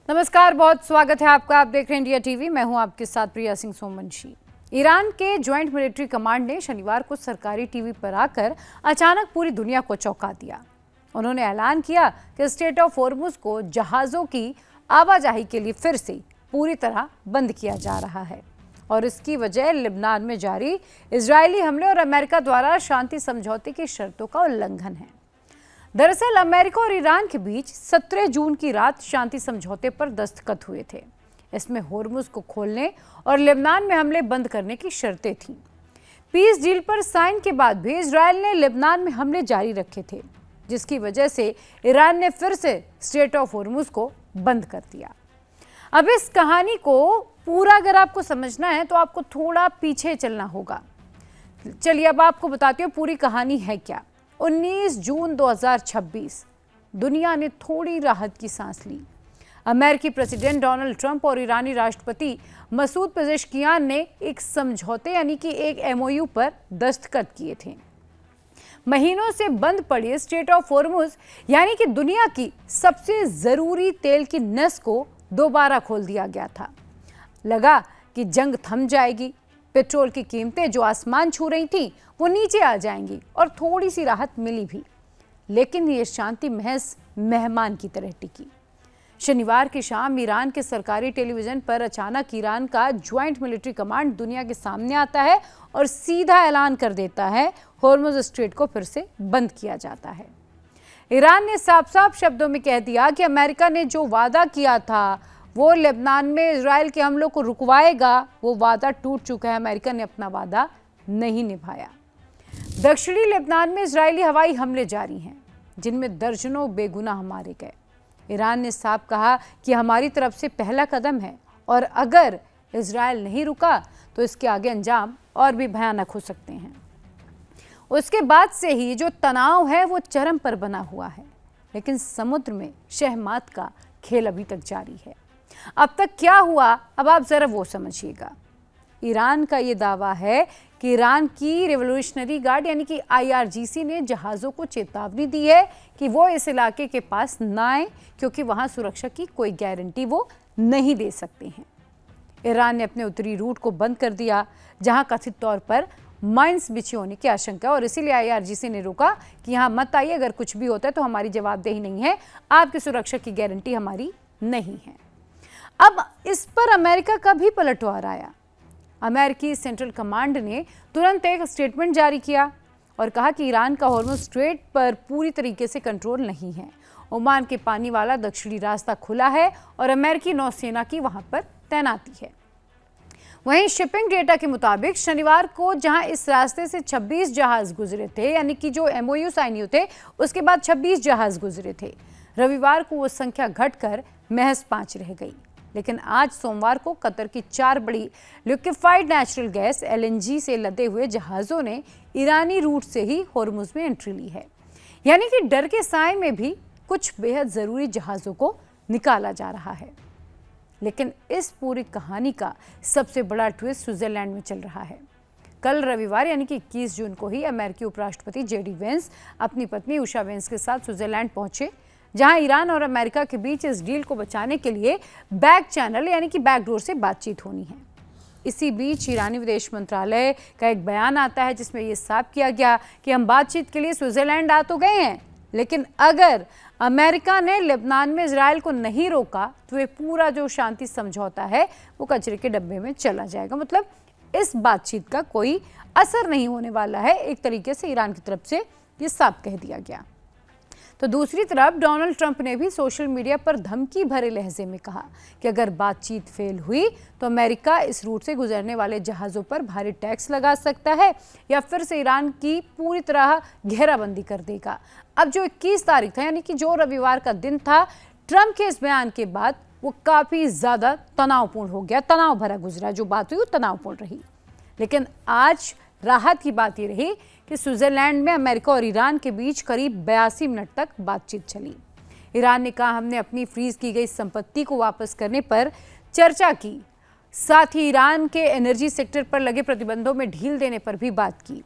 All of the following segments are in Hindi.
नमस्कार, बहुत स्वागत है आपका। आप देख रहे हैं इंडिया टीवी। मैं हूं आपके साथ प्रिया सिंह सोमवंशी। ईरान के ज्वाइंट मिलिट्री कमांड ने शनिवार को सरकारी टीवी पर आकर अचानक पूरी दुनिया को चौंका दिया। उन्होंने ऐलान किया कि स्ट्रेट ऑफ हॉर्मुज को जहाजों की आवाजाही के लिए फिर से पूरी तरह बंद किया जा रहा है और इसकी वजह लेबनान में जारी इजरायली हमले और अमेरिका द्वारा शांति समझौते की शर्तों का उल्लंघन है। दरअसल अमेरिका और ईरान के बीच 17 जून की रात शांति समझौते पर दस्तखत हुए थे। इसमें होर्मुज को खोलने और लेबनान में हमले बंद करने की शर्तें थीं। पीस डील पर साइन के बाद भी इजरायल ने लेबनान में हमले जारी रखे थे, जिसकी वजह से ईरान ने फिर से स्ट्रेट ऑफ होर्मुज को बंद कर दिया। अब इस कहानी को पूरा अगर आपको समझना है तो आपको थोड़ा पीछे चलना होगा। चलिए अब आपको बताती हूँ पूरी कहानी है क्या। 19 जून 2026 दुनिया ने थोड़ी राहत की सांस ली। अमेरिकी प्रेसिडेंट डोनाल्ड ट्रंप और ईरानी राष्ट्रपति मसूद पेजेश्कियान ने एक समझौते यानी कि एक एमओयू पर दस्तखत किए थे। महीनों से बंद पड़ी स्ट्रेट ऑफ हॉर्मुज यानी कि दुनिया की सबसे जरूरी तेल की नस को दोबारा खोल दिया गया था। लगा कि जंग थम जाएगी, पेट्रोल की कीमतें जो आसमान छू रही थी वो नीचे आ जाएंगी और थोड़ी सी राहत मिली भी। लेकिन ये शांति महज मेहमान की तरह टिकी। शनिवार की शाम ईरान के सरकारी टेलीविजन पर अचानक ईरान का ज्वाइंट मिलिट्री कमांड दुनिया के सामने आता है और सीधा ऐलान कर देता है हॉर्मुज स्ट्रेट को फिर से बंद किया जाता है। ईरान ने साफ साफ शब्दों में कह दिया कि अमेरिका ने जो वादा किया था वो लेबनान में इजरायल के हमलों को रुकवाएगा, वो वादा टूट चुका है। अमेरिका ने अपना वादा नहीं निभाया। दक्षिणी लेबनान में इजरायली हवाई हमले जारी हैं, जिनमें दर्जनों बेगुनाह मारे गए। ईरान ने साफ कहा कि हमारी तरफ से पहला कदम है और अगर इजरायल नहीं रुका तो इसके आगे अंजाम और भी भयानक हो सकते हैं। उसके बाद से ही जो तनाव है वो चरम पर बना हुआ है, लेकिन समुद्र में शहमात का खेल अभी तक जारी है। अब तक क्या हुआ, अब आप जरा वो समझिएगा। ईरान का ये दावा है कि ईरान की रिवोल्यूशनरी गार्ड यानी कि IRGC ने जहाज़ों को चेतावनी दी है कि वो इस इलाके के पास ना आए, क्योंकि वहाँ सुरक्षा की कोई गारंटी वो नहीं दे सकते हैं। ईरान ने अपने उत्तरी रूट को बंद कर दिया, जहाँ कथित तौर पर माइंस बिछी होने की आशंका, और इसीलिए IRGC ने रोका कि यहाँ मत आइए, अगर कुछ भी होता है तो हमारी जवाबदेही नहीं है, आपकी सुरक्षा की गारंटी हमारी नहीं है। अब इस पर अमेरिका का भी पलटवार आया। अमेरिकी सेंट्रल कमांड ने तुरंत एक स्टेटमेंट जारी किया और कहा कि ईरान का हॉर्मुज स्ट्रेट पर पूरी तरीके से कंट्रोल नहीं है। ओमान के पानी वाला दक्षिणी रास्ता खुला है और अमेरिकी नौसेना की वहां पर तैनाती है। वहीं शिपिंग डेटा के मुताबिक शनिवार को जहां इस रास्ते से 26 जहाज गुजरे थे, यानी कि जो MOU साइन हुए थे उसके बाद 26 जहाज गुजरे थे, रविवार को वो संख्या घटकर महज 5 रह गई। लेकिन आज सोमवार को कतर की 4 बड़ी लिक्विफाइड नेचुरल गैस LNG से लदे हुए जहाज़ों ने ईरानी रूट से ही हॉर्मुज में एंट्री ली है। यानी कि डर के साए में भी कुछ बेहद ज़रूरी जहाज़ों को निकाला जा रहा है। लेकिन इस पूरी कहानी का सबसे बड़ा ट्विस्ट स्विट्जरलैंड में चल रहा है। कल रविवार यानी कि 21 जून को ही अमेरिकी उपराष्ट्रपति JD वेंस अपनी पत्नी उषा वेंस के साथ स्विट्जरलैंड पहुंचे, जहां ईरान और अमेरिका के बीच इस डील को बचाने के लिए बैक चैनल यानी कि बैकडोर से बातचीत होनी है। इसी बीच ईरानी विदेश मंत्रालय का एक बयान आता है जिसमें यह साफ किया गया कि हम बातचीत के लिए स्विट्जरलैंड आ तो गए हैं, लेकिन अगर अमेरिका ने लेबनान में इजरायल को नहीं रोका तो ये पूरा जो शांति समझौता है वो कचरे के डब्बे में चला जाएगा। मतलब इस बातचीत का कोई असर नहीं होने वाला है। एक तरीके से ईरान की तरफ से ये साफ कह दिया गया। तो दूसरी तरफ डोनाल्ड ट्रंप ने भी सोशल मीडिया पर धमकी भरे लहजे में कहा कि अगर बातचीत फेल हुई तो अमेरिका इस रूट से गुजरने वाले जहाज़ों पर भारी टैक्स लगा सकता है या फिर से ईरान की पूरी तरह घेराबंदी कर देगा। अब जो 21 तारीख था यानी कि जो रविवार का दिन था, ट्रंप के इस बयान के बाद वो काफ़ी ज़्यादा तनावपूर्ण हो गया, तनाव भरा गुजरा। जो बात हुई वो तनावपूर्ण रही। लेकिन आज राहत की बात ये रही कि स्विट्जरलैंड में अमेरिका और ईरान के बीच करीब 82 मिनट तक बातचीत चली। ईरान ने कहा हमने अपनी फ्रीज की गई संपत्ति को वापस करने पर चर्चा की, साथ ही ईरान के एनर्जी सेक्टर पर लगे प्रतिबंधों में ढील देने पर भी बात की।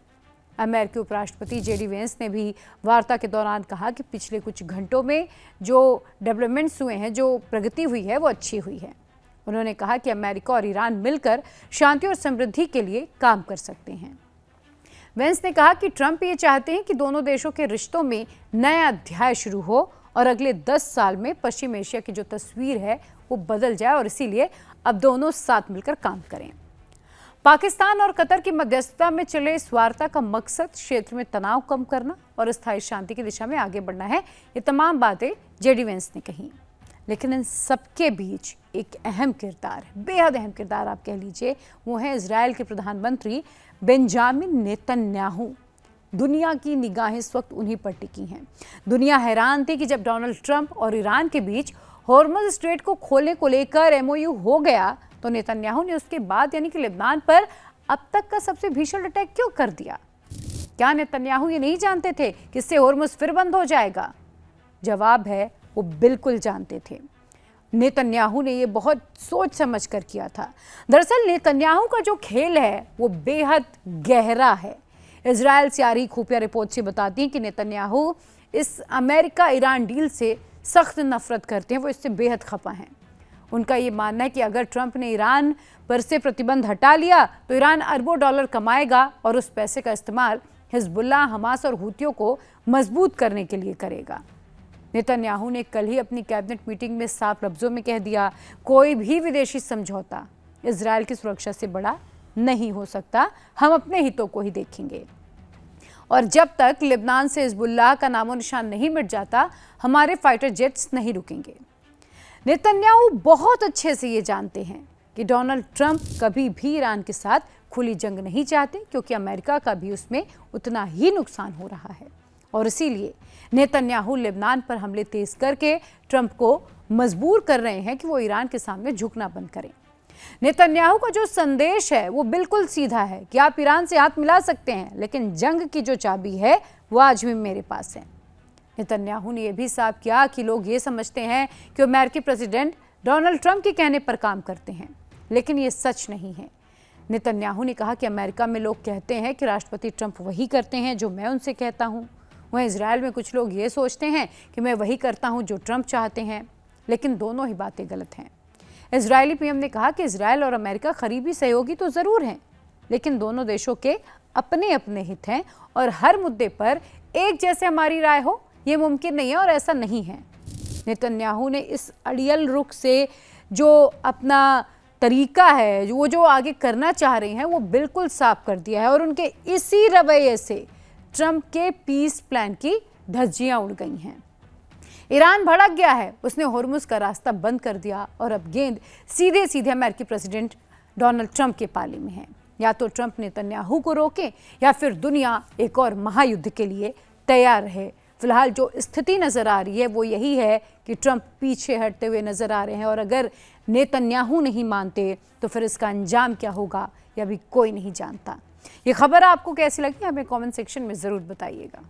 अमेरिकी उपराष्ट्रपति जेडी वेंस ने भी वार्ता के दौरान कहा कि पिछले कुछ घंटों में जो डेवलपमेंट्स हुए हैं, जो प्रगति हुई है, वो अच्छी हुई है। उन्होंने कहा कि अमेरिका और ईरान मिलकर शांति और समृद्धि के लिए काम कर सकते हैं। वेंस ने कहा कि ट्रंप ये चाहते हैं कि दोनों देशों के रिश्तों में नया अध्याय शुरू हो और अगले 10 साल में पश्चिम एशिया की जो तस्वीर है वो बदल जाए और इसीलिए अब दोनों साथ मिलकर काम करें। पाकिस्तान और कतर की मध्यस्थता में चले इस वार्ता का मकसद क्षेत्र में तनाव कम करना और स्थायी शांति की दिशा में आगे बढ़ना है। ये तमाम बातें जेडी वेंस ने कही, लेकिन इन सबके बीच एक अहम किरदार, बेहद अहम किरदार आप कह लीजिए, वो है इजराइल के प्रधानमंत्री बेंजामिन नेतन्याहू। दुनिया की निगाहें इस वक्त उन्हीं पर टिकी हैं। दुनिया हैरान थी कि जब डोनाल्ड ट्रंप और ईरान के बीच हॉर्मुज़ स्ट्रेट को खोलने को लेकर एमओयू हो गया, तो नेतन्याहू ने उसके बाद यानी कि लेबनान पर अब तक का सबसे भीषण अटैक क्यों कर दिया? क्या नेतन्याहू ये नहीं जानते थे कि इससे हॉर्मुज़ फिर बंद हो जाएगा? जवाब है वो बिल्कुल जानते थे। नेतन्याहू ने ये बहुत सोच समझ कर किया था। दरअसल नेतन्याहू का जो खेल है वो बेहद गहरा है। इजराइल से आ रही खुफिया रिपोर्ट से बताती है कि नेतन्याहू इस अमेरिका ईरान डील से सख्त नफरत करते हैं, वो इससे बेहद खफा हैं। उनका ये मानना है कि अगर ट्रंप ने ईरान पर से प्रतिबंध हटा लिया तो ईरान अरबों डॉलर कमाएगा और उस पैसे का इस्तेमाल हिजबुल्लाह, हमास और हूतियों को मजबूत करने के लिए करेगा। नेतन्याहू ने कल ही अपनी कैबिनेट मीटिंग में साफ लफ्जों में कह दिया, कोई भी विदेशी समझौता इजराइल की सुरक्षा से बड़ा नहीं हो सकता, हम अपने हितों को ही देखेंगे और जब तक लेबनान से हिजबुल्लाह का नामो निशान नहीं मिट जाता, हमारे फाइटर जेट्स नहीं रुकेंगे। नेतन्याहू बहुत अच्छे से ये जानते हैं कि डोनाल्ड ट्रंप कभी भी ईरान के साथ खुली जंग नहीं चाहते, क्योंकि अमेरिका का भी उसमें उतना ही नुकसान हो रहा है और इसीलिए नेतन्याहू लेबनान पर हमले तेज करके ट्रंप को मजबूर कर रहे हैं कि वो ईरान के सामने झुकना बंद करें। नेतन्याहू का जो संदेश है वो बिल्कुल सीधा है कि आप ईरान से हाथ मिला सकते हैं, लेकिन जंग की जो चाबी है वो आज भी मेरे पास है। नेतन्याहू ने यह भी साफ किया कि लोग ये समझते हैं कि अमेरिकी प्रेसिडेंट डोनाल्ड ट्रंप के कहने पर काम करते हैं, लेकिन ये सच नहीं है। नेतन्याहू ने कहा कि अमेरिका में लोग कहते हैं कि राष्ट्रपति ट्रंप वही करते हैं जो मैं उनसे कहता हूँ। वहीं इजराइल में कुछ लोग ये सोचते हैं कि मैं वही करता हूँ जो ट्रंप चाहते हैं, लेकिन दोनों ही बातें गलत हैं। इजरायली पीएम ने कहा कि इजराइल और अमेरिका करीबी सहयोगी तो ज़रूर हैं, लेकिन दोनों देशों के अपने अपने हित हैं और हर मुद्दे पर एक जैसे हमारी राय हो ये मुमकिन नहीं है और ऐसा नहीं है। नेतन्याहू ने इस अड़ियल रुख से जो अपना तरीका है, वो जो आगे करना चाह रहे हैं, वो बिल्कुल साफ कर दिया है और उनके इसी रवैये से ट्रंप के पीस प्लान की धज्जियां उड़ गई हैं। ईरान भड़क गया है, उसने हॉर्मुज़ का रास्ता बंद कर दिया और अब गेंद सीधे सीधे अमेरिकी प्रेसिडेंट डोनाल्ड ट्रंप के पाले में है। या तो ट्रंप नेतन्याहू को रोके या फिर दुनिया एक और महायुद्ध के लिए तैयार रहे। फिलहाल जो स्थिति नज़र आ रही है वो यही है कि ट्रंप पीछे हटते हुए नज़र आ रहे हैं और अगर नेतन्याहू नहीं मानते तो फिर इसका अंजाम क्या होगा यह अभी कोई नहीं जानता। ये खबर आपको कैसी लगी हमें कमेंट सेक्शन में ज़रूर बताइएगा।